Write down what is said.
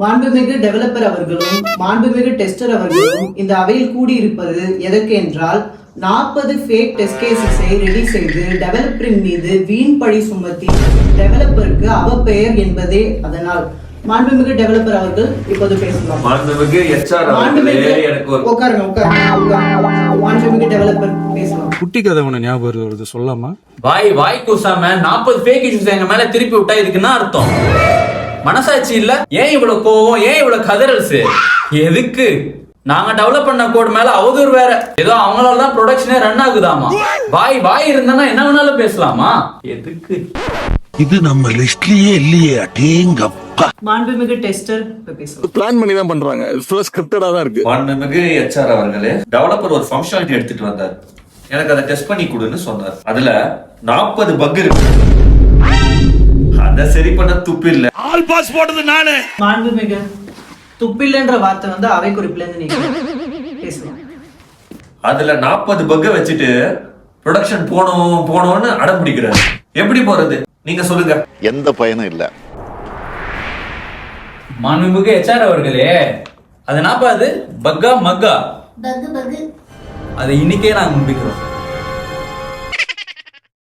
மாண்புமிகு டெவலப்பர் அவர்களும் மாண்புமிகு டெஸ்டர் அவர்களும் இந்த அவையில் கூடியிருப்பது எதற்கு என்றால் 40 ஃபேக் டெஸ்ட் கேசஸை ரெடி செய்து டெவலப்பரின் மீது வீண் பழி சுமத்தி டெவலப்பருக்கு அவப்பெயர் என்பதே அதனால். மாண்புமிகு டெவலப்பர் அவர்கள் இப்போது பேசலாம். மாண்புமிகு எச்ஆர் மாண்புமிகு டெவலப்பர் பேசலாம். குட்டி கதை ஒண்ணு ஞாபகம் வருது, சொல்லாமா? வாய் கூசாம 40 ஃபேக் இஷ்யூஸ் எங்க மேல திருப்பி விட்டா இதுக்குன்னா அர்த்தம் மனசாட்சி இல்ல? ஏன் இவ்வளவு கோவம், ஏன் இவ்வளவு கதறல்ஸ்? எதுக்கு? நாங்க டெவலப் பண்ண கோட் மேல அவதூறு வேற. ஏதோ அவங்களாலதான் ப்ரொடக்ஷனே ரன் ஆகுதாமா. வாய் இருந்தா என்ன வேணாலும் பேசலாமா? எதுக்கு? இது நம்ம லிஸ்ட்லயே இல்லையே. அடேங்கப்பா. மாண்புமிகு டெஸ்டர் பேசலாம். பிளான் பண்ணி தான் பண்றாங்க. ஃபுல்லா ஸ்கிரிப்டடா தான் இருக்கு. மாண்புமிகு எச்ஆர் அவர்களே, டெவலப்பர் ஒரு ஃபங்க்ஷனாலிட்டி எடுத்துட்டு வந்தார். எனக்கு அதை டெஸ்ட் பண்ணி கொடுன்னு சொன்னார். அதுல 40 பக் இருக்கு. அத சரி பண்ண துப்பு இல்ல. ஆல் பாஸ் போட்டது நானு. மாண்புமிகு துப்பில்லைன்ற வார்த்தை அவை குறிப்புல இருந்து நீங்க பேசலாம். அதுல 40 பக்க வச்சுட்டு ப்ரொடக்ஷன் போனோம்னு அடம் பிடிக்கிறாரு. எப்படி போறது நீங்க சொல்லுங்க. எந்த பயனும் இல்ல. மாண்புமிகு எச்ஆர் அவர்களே, அது நாப்பா அது பக்கா மக்கா பகு அதை இன்னைக்கே நாங்க முடிக்கிறோம்.